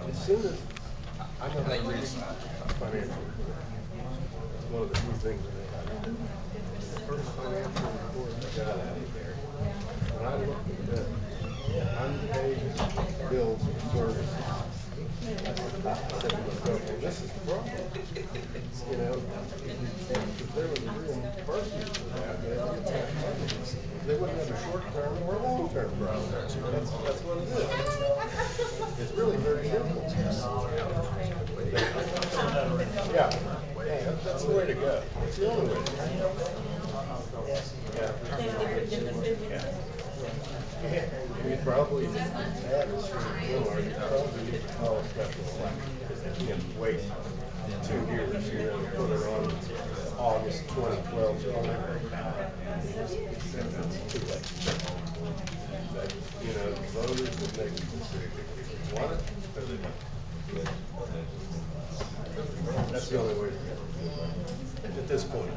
As soon as I know how to read financial report, one of the few things that they have. The first financial report I got out of there, when I looked at the unpaid bills and services, I said to myself, well, this is the problem. You know, if there was a real purpose for that, they wouldn't have a short-term or a long-term problem. That's what it is. It's really very simple. Yeah, that's the way to go. It's the only way to go. Yeah. We probably had a similar, you probably need to call a special election and wait 2 years, you know, put it on August 2012. It's too late. But, you know, voters would make a decision if they want it, or they don't. That's the only way to go at this point.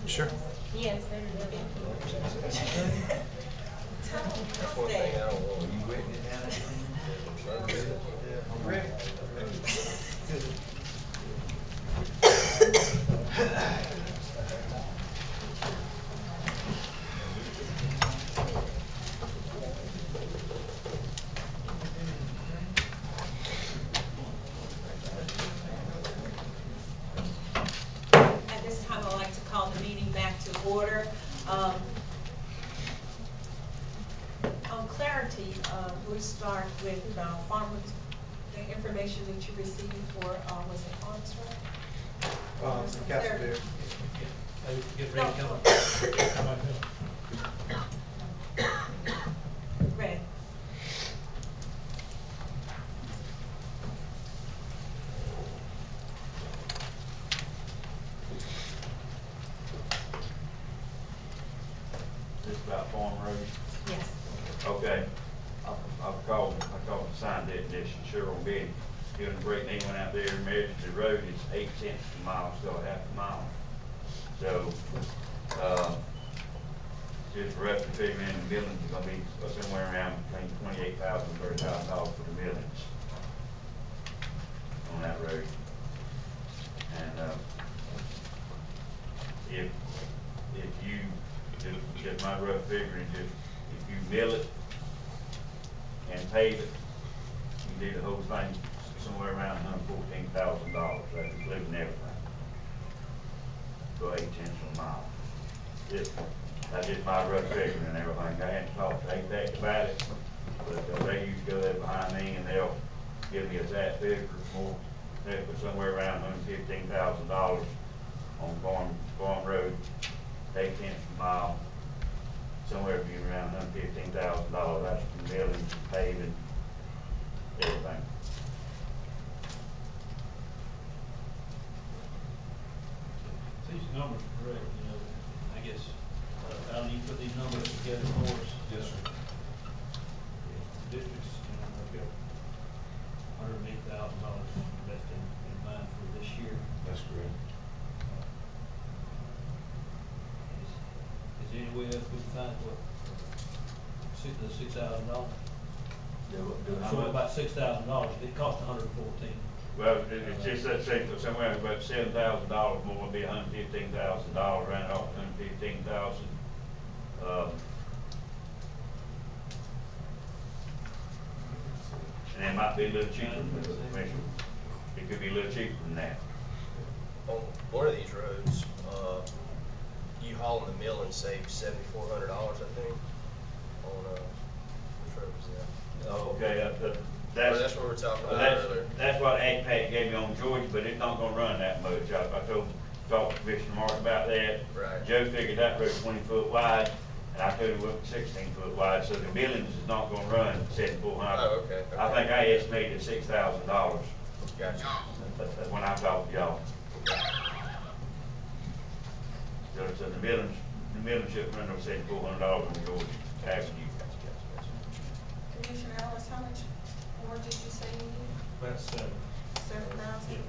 Sure. Yes. That's one thing I don't want. You written it down? Ready? At this time, I'd like to call the meeting back to order. On clarity, we'll start with farmers, the information that you received for, was it farms, right? Cafeteria. Get ready to come. Red. This about Farm Road? Yes. Okay. I called the sign technician, Cheryl Betty. Doing a break, they went out there and measured the road. It's 8 cents a mile, still a half a mile. So, just roughly figuring the millings is gonna be somewhere around between $28,000 and $30,000 for the millings on that road. And, if you, just my rough figuring, just, if you mill it and pave it, you do the whole thing somewhere around $114,000, that's including everything. For 8 cents a mile. That's just my rough figuring and everything. I hadn't talked to APEC about it, but they usually go there behind me and they'll give me a exact figure more. They put somewhere around $115,000 on Farm Road, 8 cents a mile, somewhere between around $115,000. That's from milling, paving, everything. These numbers are correct, you know, I guess, how do you put these numbers together for us? Yes, sir. Districts, you know, I've got $108,000 left in mind for this year. That's correct. Is there any way else we can find what, the $6,000? So about $6,000, it cost $114. Well, it's just that somewhere about $7,000 more would be $115,000, ran off $115,000. And it might be a little cheaper than the commission. It could be a little cheaper than that. On one of these roads, you hauling the mill and save $7,400, I think. On which road was that? Okay, That's what we were talking about earlier. That's what APEC gave me on Georgia, but it's not gonna run that much. I talked to Commissioner Mark about that. Right. Joe figured that road 20 foot wide, and I told him it was 16 foot wide, so the millings is not gonna run 7,400. Oh, okay. I think I estimated $6,000. Gotcha. That's when I talked to y'all. So the milling should run over $7,400 on the Georgia Avenue. Commissioner Ellis, how much more did you say you need? About 7. 7,000?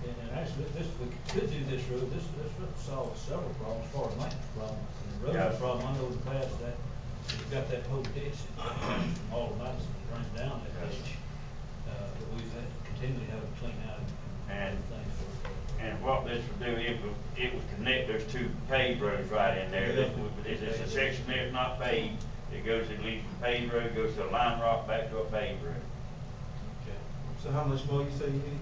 Yeah. And actually, this, we could do this road, this would solve several problems, as far as maintenance problems. And the road problem, I know in the past that, we've got that whole ditch from all of Madison that runs down that ditch. That we've had to continually have to clean out and things for. And what this would do, it would connect, there's 2 paved roads right in there. It's a section there that's not paved. It goes, it leads from paved road, goes to a lime rock, back to a paved road. Okay. So how much more you say you need?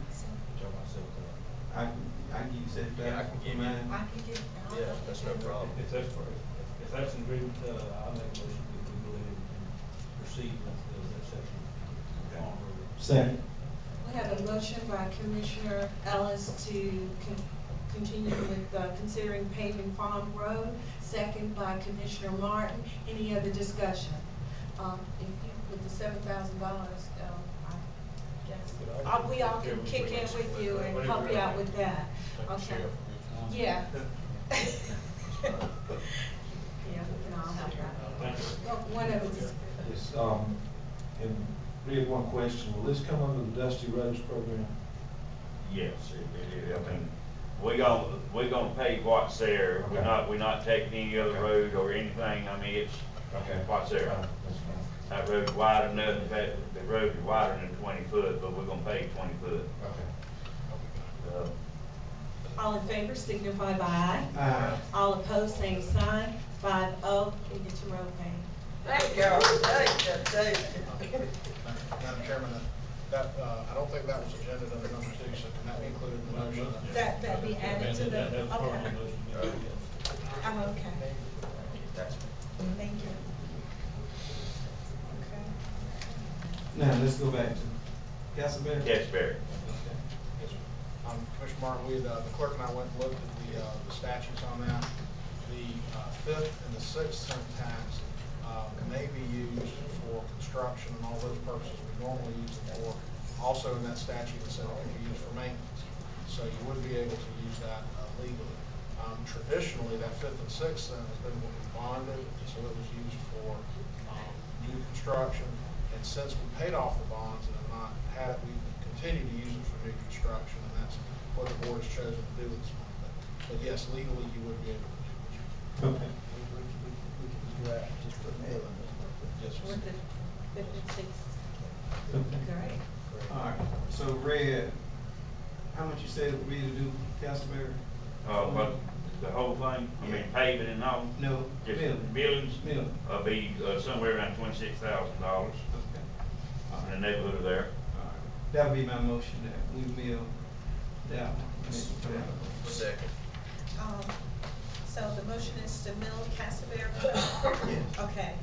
Talk about 7,000. I can give you 7,000. Yeah, I can give you- mine. I can get. Yeah, that's no problem. If that's an agreement, I'll make a motion if we go ahead and proceed with that section. Second. We have a motion by Commissioner Ellis to continue with considering paving Farm Road, second by Commissioner Martin. Any other discussion? If you, with the $7,000, I guess, we all can kick in with you and help you out with that. Okay. Yeah. Yeah, we can all help out. Well, one of it is. Yes, and really one question, will this come under the Dusty Roads program? Yes, I mean, we're gonna pave what's there. Okay. We're not taking any other Okay. road or anything. I mean, it's Okay. what's there. That's fine. That road's wide enough, in fact, the road is wider than 20 foot, but we're gonna pave 20 foot. Okay. All in favor signify by aye. Aye. All opposed, same sign. 5-0, you get your road paid. Thank you, thank you. Madam Chairman, I don't think that was agenda under number 2, so can that be included in the motion? That be added to the, That was part of the okay. motion. Oh, okay. Thank you. Okay. Now, let's go back to Castleberry. Yes, Barry. Yes, sir. Commissioner Martin, the clerk and I went and looked at the statutes on that. The 5th and the 6th cent tax may be used for construction and all those purposes we normally use them for. Also in that statute, it said it can be used for maintenance. So you would be able to use that legally. Traditionally, that 5th and 6th cent has been what we bonded, so it was used for new construction. And since we paid off the bonds and have not had it, we continue to use it for new construction, and that's what the board has chosen to do with this one. But yes, legally, you would be able to do it. Okay. We can do that, just put mail in it. Yes, sir. With the 5th and 6th. Okay. Great. All right, so Red, how much you said it would be to do Castleberry? But the whole thing, I mean, paving and all? No, Just milling. buildings? Milling. Be somewhere around $26,000 Okay. in the neighborhood of there. All right, that'll be my motion that we mill that one. Second. So the motion is to mill Castleberry? Yes. Okay.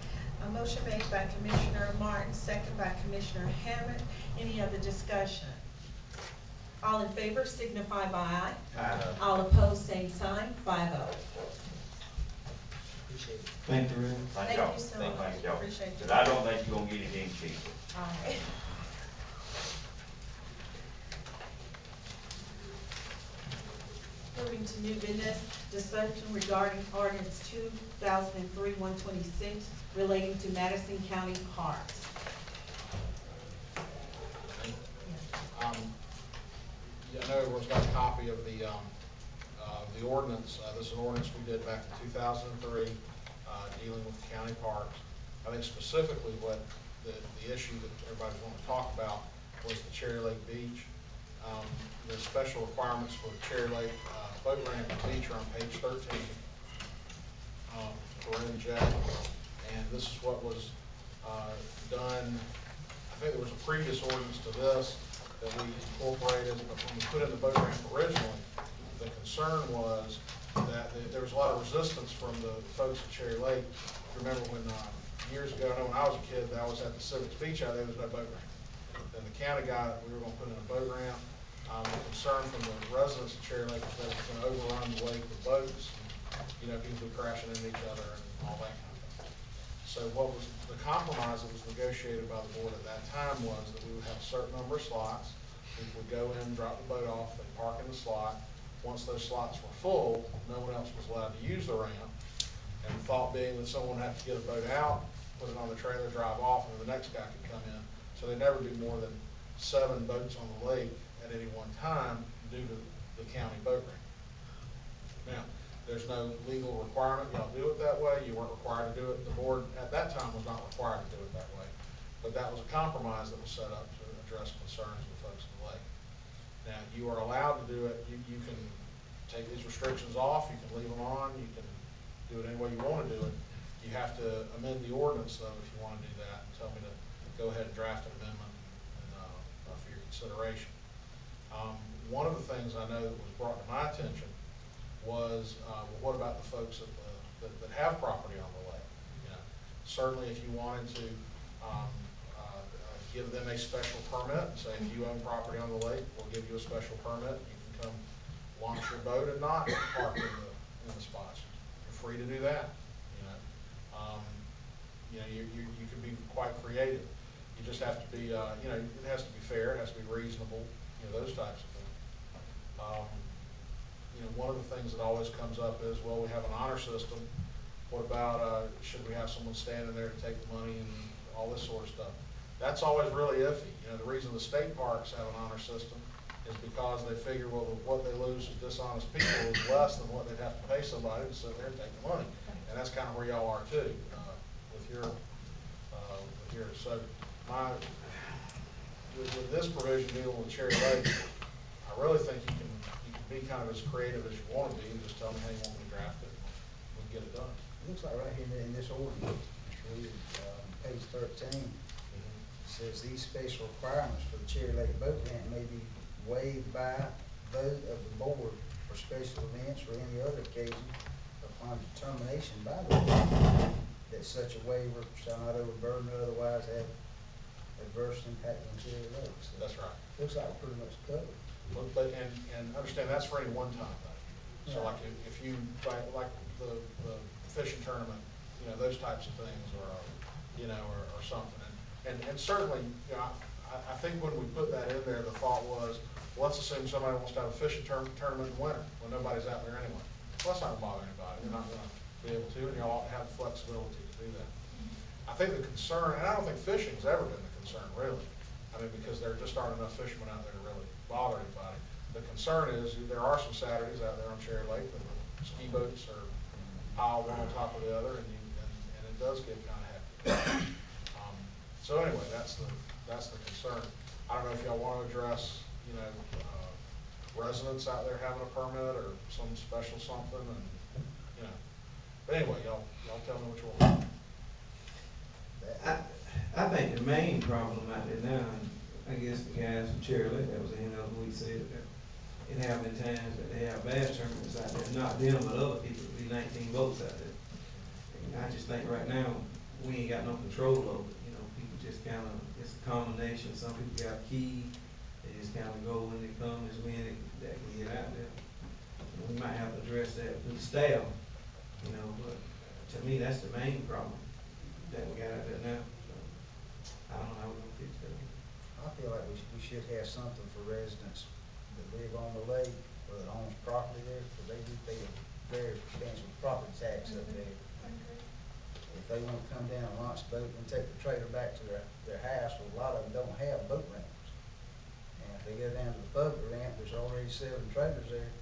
A motion made by Commissioner Martin, second by Commissioner Hammond. Any other discussion? All in favor signify by aye. Aye. All opposed, same sign. 5-0. Appreciate it. Thank you, Red. Thank y'all. you so Thank much. y'all. Appreciate you. But I don't think you're gonna get anything cheap. All right. Moving to new business, discussion regarding ordinance 2003-126 relating to Madison County parks. Yeah, I know everyone's got a copy of the ordinance. This is an ordinance we did back in 2003, dealing with the county parks. I think specifically what the issue that everybody's wanting to talk about was the Cherry Lake Beach. The special requirements for the Cherry Lake boat ramp and beach are on page 13, for J. And this is what was done. I think there was a previous ordinance to this that we incorporated, but when we put in the boat ramp originally, the concern was that there was a lot of resistance from the folks at Cherry Lake. If you remember when years ago, I know when I was a kid, I was at the Civics Beach out there was no boat ramp. Then the county got it, we were going to put in a boat ramp. The concern from the residents of Cherry Lake was that it was going to overrun the lake with boats, and, people would crashing into each other and all that kind of thing. So what was the compromise that was negotiated by the board at that time was that we would have a certain number of slots. People would go in, drop the boat off, they park in the slot. Once those slots were full, no one else was allowed to use the ramp. And the thought being that someone had to get a boat out, put it on the trailer, drive off, and the next guy could come in. So they never do more than 7 boats on the lake at any one time due to the county boat ramp. Now, there's no legal requirement, y'all do it that way, you weren't required to do it, the board at that time was not required to do it that way. But that was a compromise that was set up to address concerns of the folks in the lake. Now, you are allowed to do it, you can take these restrictions off, you can leave them on, you can do it any way you want to do it. You have to amend the ordinance though if you want to do that, and tell me to go ahead and draft an amendment for your consideration. One of the things I know that was brought to my attention was, well, what about the folks that have property on the lake? You know, certainly if you wanted to give them a special permit and say, if you own property on the lake, we'll give you a special permit. You can come launch your boat and not park in the spots. You're free to do that. You can be quite creative. You just have to be, it has to be fair, it has to be reasonable, those types of things. One of the things that always comes up is, well, we have an honor system. What about, should we have someone standing there to take the money and all this sort of stuff? That's always really iffy. The reason the state parks have an honor system is because they figure, well, what they lose to dishonest people is less than what they'd have to pay somebody to sit there and take the money. And that's kind of where y'all are too, with yours. So with this provision dealing with Cherry Lake, I really think you can be kind of as creative as you want to be, and just tell me how you want me to draft it, and we can get it done. It looks like right here in this ordinance, page 13, says these special requirements for the Cherry Lake boat ramp may be waived by vote of the board for special events or any other occasion upon determination by the board that such a waiver shall not overburden or otherwise have adverse impact on Cherry Lake. So That's right. looks like we're pretty much covered. But and understand that's for any one-time thing. So Yeah. like if you like the fishing tournament, those types of things, or or something. And certainly, I think when we put that in there, the thought was, well, let's assume somebody wants to have a fishing tournament in winter when nobody's out there anyway. Well, that's not going to bother anybody. They're not going to be able to, and you all have the flexibility to do that. I think the concern, and I don't think fishing's ever been the concern, really. I mean, because there just aren't enough fishermen out there to really bother anybody. The concern is there are some Saturdays out there on Cherry Lake that the ski boats are piled one on top of the other, and it does get kind of hectic. So anyway, that's the concern. I don't know if y'all want to address, residents out there having a permit or some special something, and But anyway, y'all tell me what you want. I think the main problem out there now, and I guess the guys from Cherry Lake, that was the end of the week, said that it have been times that they have bass tournaments out there, not them, but other people, be 19 boats out there. And I just think right now, we ain't got no control over it. People just kind of, it's a combination. Some people got keys, they just kind of go when they come, is when that can get out there. We might have to address that with the staff, but to me, that's the main problem that we got out there now. So, I don't know how we're gonna fix that. I feel like we should have something for residents that live on the lake or that owns property there, because they do pay a very substantial property tax up there. If they want to come down and launch the boat and take the trailer back to their house, well, a lot of them don't have boat ramps. And if they go down to the boat ramp, there's already 7 trailers there,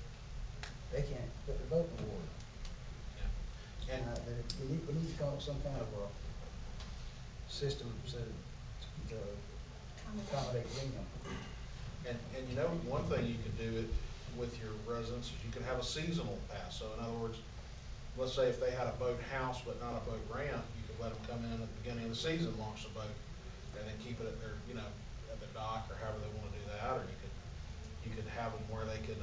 they can't put their boat in the water. Yeah. And We need to come up with some kind of a system to accommodate them. And one thing you could do with your residents is you could have a seasonal pass. So in other words, let's say if they had a boat house but not a boat ramp, you could let them come in at the beginning of the season, launch the boat, and then keep it at their, at the dock or however they want to do that. Or you could have them where they could,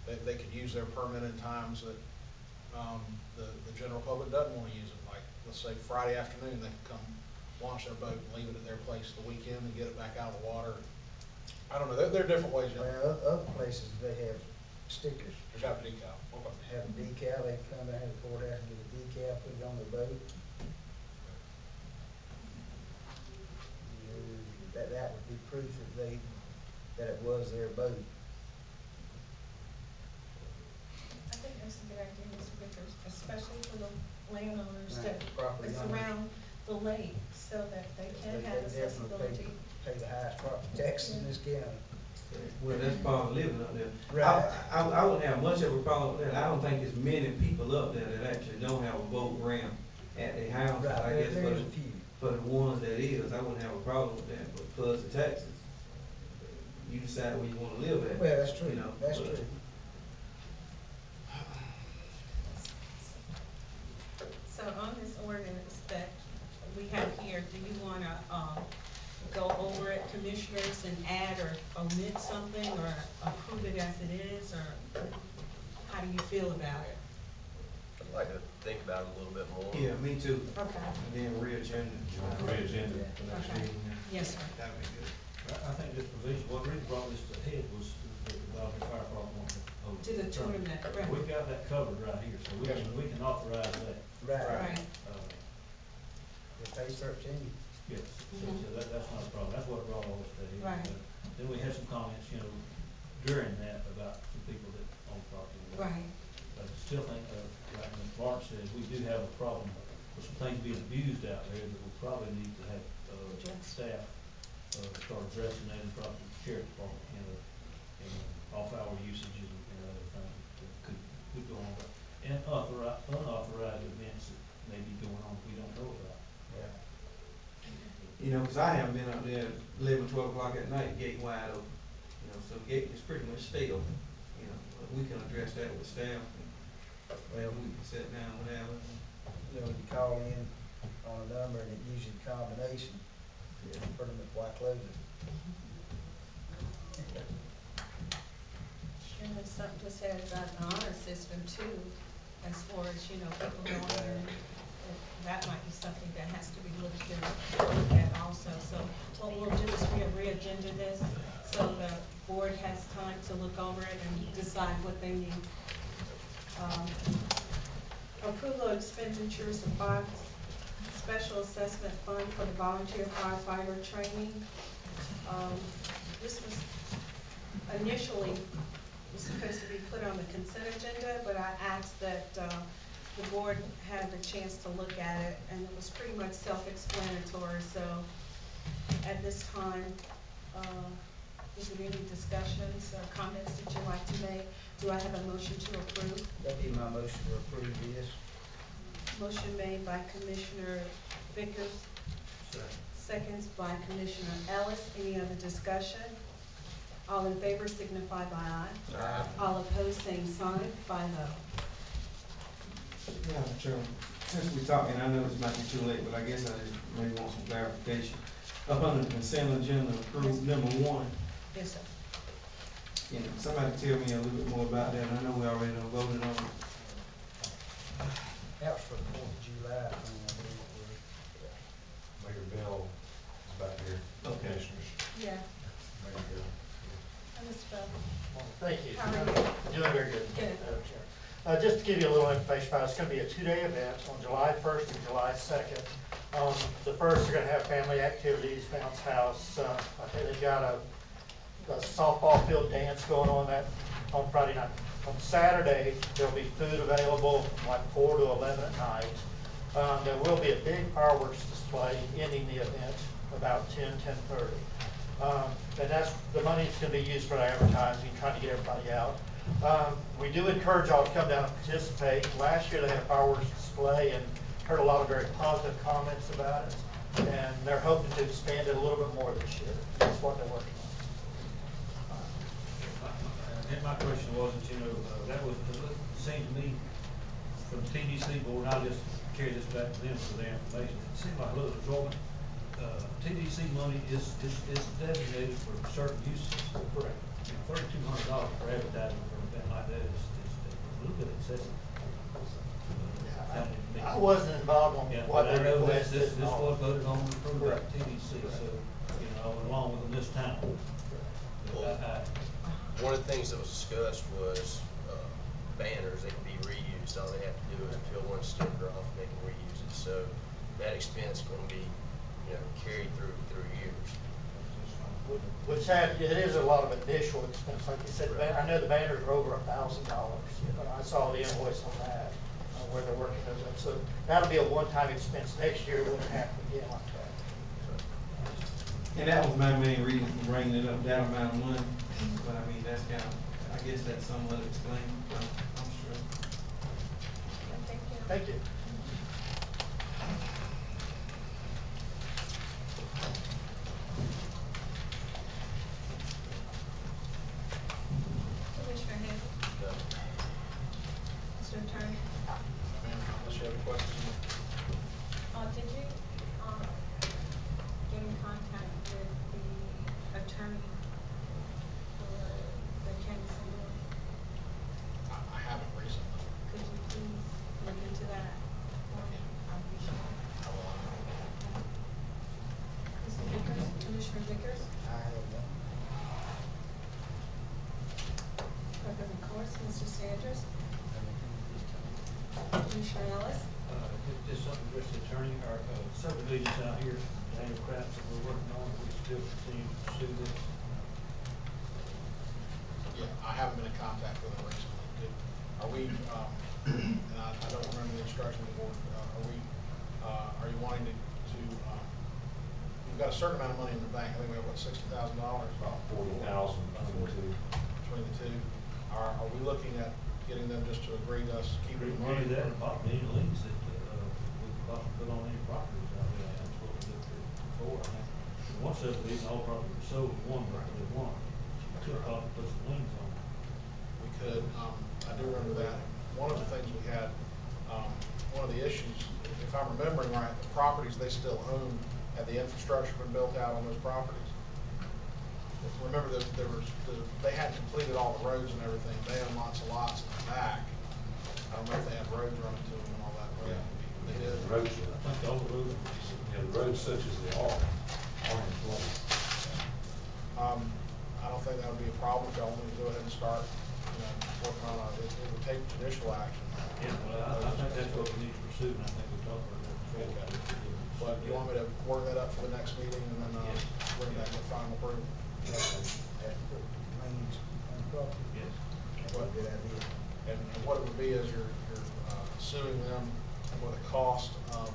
they could use their permit in times that the general public doesn't want to use it. Like, let's say Friday afternoon, they can come launch their boat and leave it at their place the weekend and get it back out of the water. I don't know. There are different ways. Well, other places, they have stickers. Just have a decal. Okay. Have a decal, they come down to the courthouse and get a decal, put it on the boat. That would be proof that it was their boat. That's a good idea, Mr. Vickers, especially for the landowners Right, that the property is owners. around the lake, so that they can They have definitely accessibility. pay the highest property taxes in this county. Well, that's part of living up there. Right. I wouldn't have much of a problem with that. I don't think there's many people up there that actually don't have a boat ramp at their house. Right, I guess there's a few. for the ones that is, I wouldn't have a problem with that, but for us the taxes, you decide where you wanna live at. Well, that's true, you know, that's but- true. So on this ordinance that we have here, do you wanna, go over it, commissioners, and add or omit something, or approve it as it is, or how do you feel about it? I'd like to think about it a little bit more. Yeah, me too. Okay. And then re-agenda. Re-agenda for next Okay. meeting. Yes, sir. That'd be good. I think this provision, what really brought this to head was the Volunteer Fire Department wanted to hold. To the tournament, right. We've got that covered right here, so we can authorize that. Right. Right. The pay 13. Yes, so that's not a problem, that's what brought all this to head. Right. Then we had some comments, during that about some people that own property. Right. But I still think, like Ms. Bart said, we do have a problem with some things being abused out there that we probably need to have, staff, start addressing that in probably the sheriff department, and off-hour usages and other things that could go on. And unauthorized events that may be going on we don't know about. Yeah. You know, 'cause I haven't been up there 11, 12 o'clock at night, gate wide open. So the gate is pretty much stay open, but we can address that with staff. Well, we can sit down, whatever. You know, you call in on a number and it gives you the combination, pretty much why close it. And there's something to say about the honor system too, as far as, people going in, that might be something that has to be looked at also. So what we'll do is re-agenda this, so the board has time to look over it and decide what they need. Approval of expenditures of funds, special assessment fund for the volunteer firefighter training. This was initially supposed to be put on the consent agenda, but I asked that the board have a chance to look at it, and it was pretty much self-explanatory. So at this time, is there any discussions or comments that you'd like to make? Do I have a motion to approve? That'd be my motion to approve this. Motion made by Commissioner Vickers, seconds by Commissioner Ellis. Any other discussion? All in favor signify by aye. Aye. All opposed, same sign, 5-0. Yeah, Chairman, since we're talking, I know this might be too late, but I guess I just maybe want some clarification. Up on the consent agenda, approved number 1. Yes, sir. Somebody tell me a little bit more about that. I know we already done voted on it. That was for the 4th of July thing, I believe it was. Mayor Bell is back here. Okay. Commissioners. Yeah. Mayor Bell. Mr. Bell. Thank you. How are you? Doing very good. Good. Madam Chair. Just to give you a little information about it, it's going to be a 2-day event on July 1st and July 2nd. The first, they're going to have family activities, bounce house. I think they've got a softball field dance going on on Friday night. On Saturday, there'll be food available from like 4 to 11 at night. There will be a big fireworks display ending the event about 10:30. And that's, the money's going to be used for advertising, trying to get everybody out. We do encourage y'all to come down and participate. Last year they had a fireworks display and heard a lot of very positive comments about it. And they're hoping to expand it a little bit more this year. That's what they're working on. And my question wasn't, that was, it seemed to me, from the TDC board, and I'll just carry this back to them for their information, it seemed like a little absorbent. TDC money is designated for certain uses. Correct. $3,200 for advertising for an event like that is a little bit excessive. I wasn't involved on Yeah, what but I they know requested. this was voted on and approved by Correct. TDC, so, along with them this time. One of the things that was discussed was banners that can be reused. All they have to do is fill one sticker off and they can reuse it. So that expense is going to be carried through years. which had, it is a lot of initial expense, like you said, I know the banners are over $1,000. I saw the invoice on that, where they're working those up. So that'll be a one-time expense. Next year, it wouldn't happen again like that. And that was my main reason for bringing it up, that amount of money. But I mean, that's kind of, I guess that's somewhat explained, I'm sure. Thank you. Commissioner Hazel? Mr. Attorney? Ma'am, unless you have any questions. Did you, get in contact with the attorney for the county civil? I haven't recently. Could you please look into that for me? I appreciate it. Mr. Vickers, Commissioner Vickers? I have one. Clerk of the courts, Mr. Sanders? Commissioner Ellis? Just something, Mr. Attorney, our subdivisions out here, Daniel Crafts that we're working on, we still continue to pursue this. Yeah, I haven't been in contact with them recently. Are we, and I don't remember the instruction of the board, are you wanting to, we've got a certain amount of money in the bank, I think we have, what, $60,000? About 40,000 between the two. Are we looking at getting them just to agree to us keeping the money? Maybe that, and possibly any liens that we could possibly put on any properties out there, that's what we looked at before. I think one subdivision, all property was sold, one property won. You could probably put some liens on it. We could, I do remember that. One of the things we had, one of the issues, if I'm remembering right, the properties they still own, had the infrastructure been built out on those properties? Remember that they hadn't completed all the roads and everything. They own lots of lots in the back. I don't know if they had roads running to them and all that. Yeah. They did. The roads, I think all the roads, the roads such as they are in place. I don't think that would be a problem if y'all want to go ahead and start, working on it. It would take judicial action. Yeah, well, I think that's what we need to pursue, and I think we talked about that before. Okay. But you want me to work that up for the next meeting and then, bring back the final approval? Yes. What, Good idea. and what it would be is you're suing them for the cost of,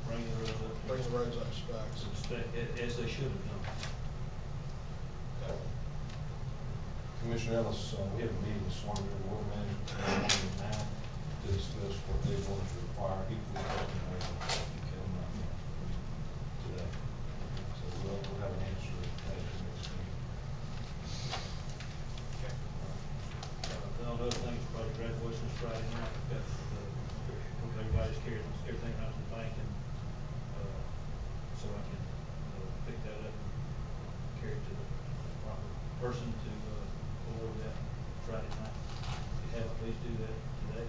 Bring the roads up. bringing the roads up to specs. As they should have done. Okay. Commissioner Ellis, we have a meeting this morning with the water management now to discuss what they want to require equally today. So we'll have an answer at the next meeting. Okay. All the other things, probably graduation is Friday night, we've got, everybody's carrying everything out to the bank, and, so I can, pick that up and carry it to the proper person to, award that Friday night. If you have, please do that today.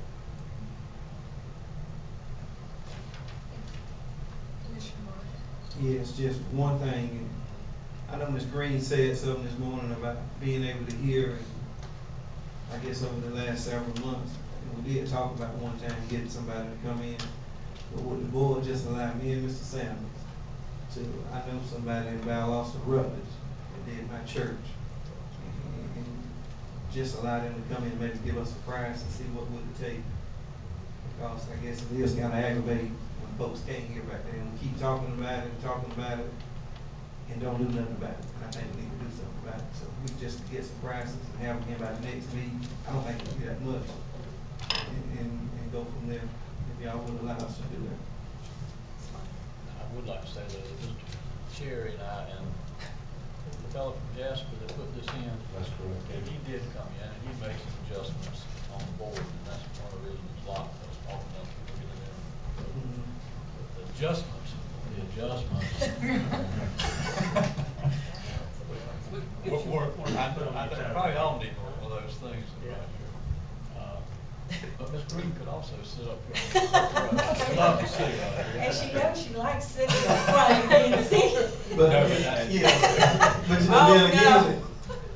Commissioner Martin? Yes, just one thing. I know Ms. Green said something this morning about being able to hear, and I guess over the last several months, and we did talk about one time getting somebody to come in, but would the board just allow me and Mr. Sanders to, I know somebody in Valdosta Rutledge that did my church, and just allow them to come in and maybe give us a price and see what would it take. Because I guess it is kind of aggravating when folks can't hear back there, and we keep talking about it, and don't do nothing about it. And I think we need to do something about it. So we just get some prices and have them in by the next meeting. I don't think it'll be that much. And go from there, if y'all would allow us to do that. I would like to say that Mr. Cherry and I and the fellow from Jasper that put this in. That's correct. And he did come in and he made some adjustments on the board, and that's one of the reasons a lot of us often don't people get in there. The adjustments. I probably all need one of those things right here. But Ms. Green could also sit up here. Love to sit right here. And she knows she likes sitting up front and being seated. But, yeah, but you know, then again,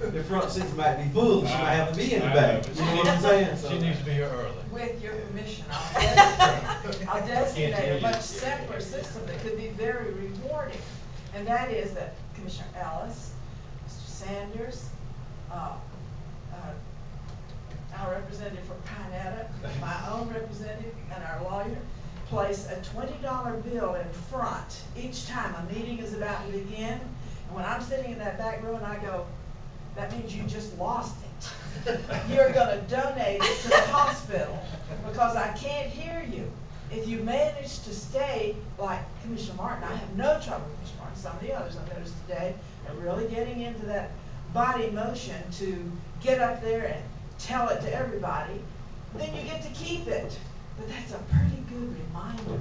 no. the front seats might be full, she might have to be in the back. You know what I'm saying? So, She needs to be here early. With your permission, I'll designate a much simpler system that could be very rewarding. And that is that Commissioner Ellis, Mr. Sanders, our representative from Pinetta, my own representative, and our lawyer, place a $20 bill in front each time a meeting is about to begin. And when I'm sitting in that back row and I go, that means you just lost it. You're gonna donate it to the hospital because I can't hear you. If you manage to stay, like Commissioner Martin, I have no trouble with Commissioner Martin, some of the others I've noticed today are really getting into that body motion to get up there and tell it to everybody, then you get to keep it. But that's a pretty good reminder.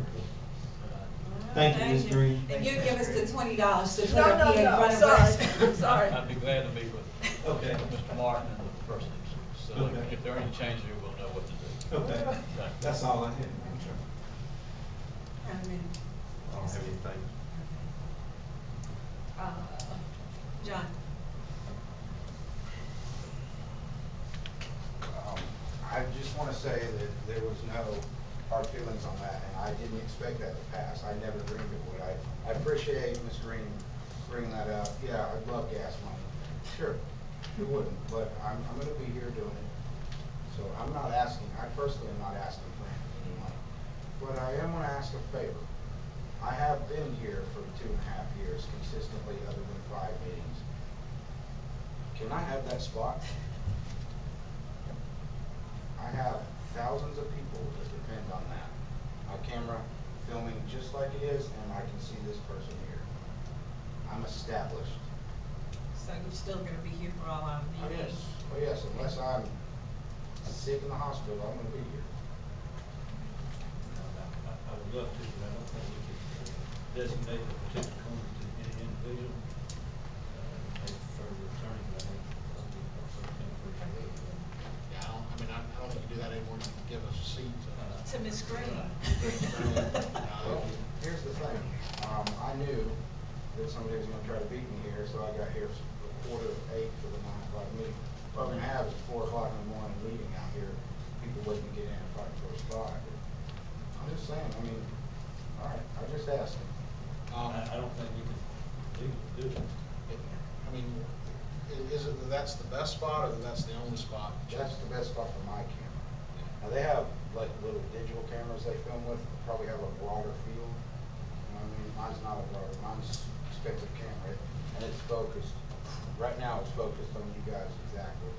Thank you, Ms. Green. And you give us the $20 to put No, up here in front of us. sorry, sorry. I'd be glad to meet with Okay. Mr. Martin and the person. So Okay. if there are any changes, we'll know what to do. Okay, that's all I had, Madam Chair. I mean, I don't have anything. John. I just want to say that there was no hard feelings on that, and I didn't expect that to pass. I never dreamed it would. I appreciate Ms. Green bringing that up. Yeah, I'd love gas money. Sure, it wouldn't, but I'm going to be here doing it. So I'm not asking, I personally am not asking for any money. But I am going to ask a favor. I have been here for 2.5 years consistently, other than 5 meetings. Can I have that spot? I have thousands of people that depend on that. My camera filming just like it is, and I can see this person here. I'm established. So you're still gonna be here for all our meetings? Oh yes, unless I'm sick in the hospital, I'm gonna be here. I would love to, but I don't think we could designate a particular corner to any individual. Maybe for the attorney, but I think Yeah, I don't think you do that anymore. You can give us a seat. To Ms. Green. Well, here's the thing. I knew that somebody was gonna try to beat me here, so I got here for 7:45 for the 9 o'clock meeting. What I'm gonna have is a 4 o'clock in the morning meeting out here, people waiting to get in and fight for a spot. I'm just saying, I mean, all right, I just asked him. I don't think we can legally do it. I mean, is it that that's the best spot or that that's the only spot? That's the best spot for my camera. Now, they have like little digital cameras they film with, probably have a broader field. You know what I mean? Mine's not a broader, mine's expensive camera, and it's focused, right now it's focused on you guys exactly.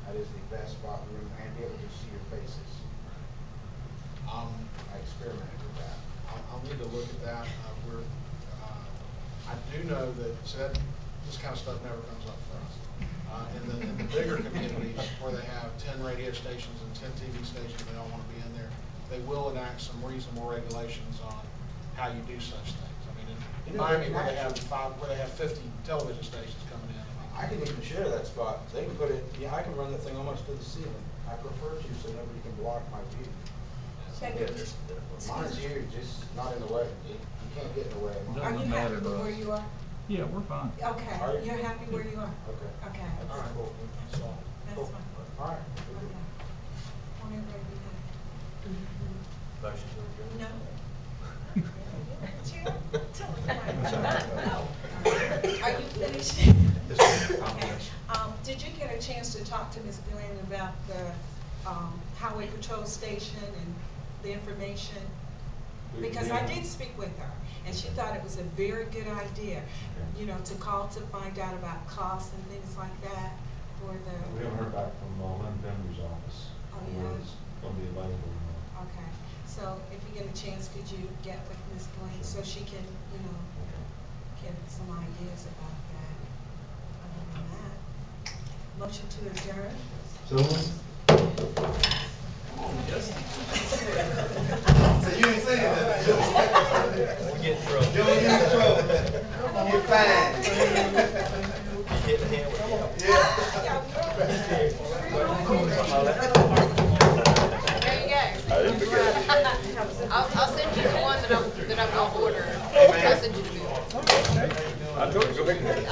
That is the best spot in the room, and be able to see your faces. I experimented with that. I'll need to look at that. I do know that, this kind of stuff never comes up for us. In the bigger communities where they have 10 radio stations and 10 TV stations, they all want to be in there, they will enact some reasonable regulations on how you do such things. I mean, in Miami, where they have 50 television stations coming in. I can even share that spot. They can put it, yeah, I can run the thing almost to the ceiling. I prefer to, so nobody can block my view. Mine's huge, just not in the way. You can't get in the way. Are you happy with where you are? Yeah, we're fine. Okay, Are you? you're happy where you are? Okay. Okay. All right, cool. That's Cool. fine. All right. Okay. Want everybody to be happy? Motion to adjourn. No. Tell me why. Are you finished? Okay. Did you get a chance to talk to Ms. Glenn about the highway patrol station and the information? Because I did speak with her, and she thought it was a very good idea, you know, to call to find out about costs and things like that for the. We haven't heard back from Lynn Penry's office. Oh, yeah. It's gonna be available. Okay, so if you get a chance, could you get with Ms. Glenn so she can, you know, get some ideas about that? Other than that, motion to adjourn? So. So you ain't saying that. We get in trouble. You don't get in trouble. You're fine. You hit the hand with it. There you go. I'll send you the one that I'm gonna order. I'll send you the bill. I told you, go ahead and get it.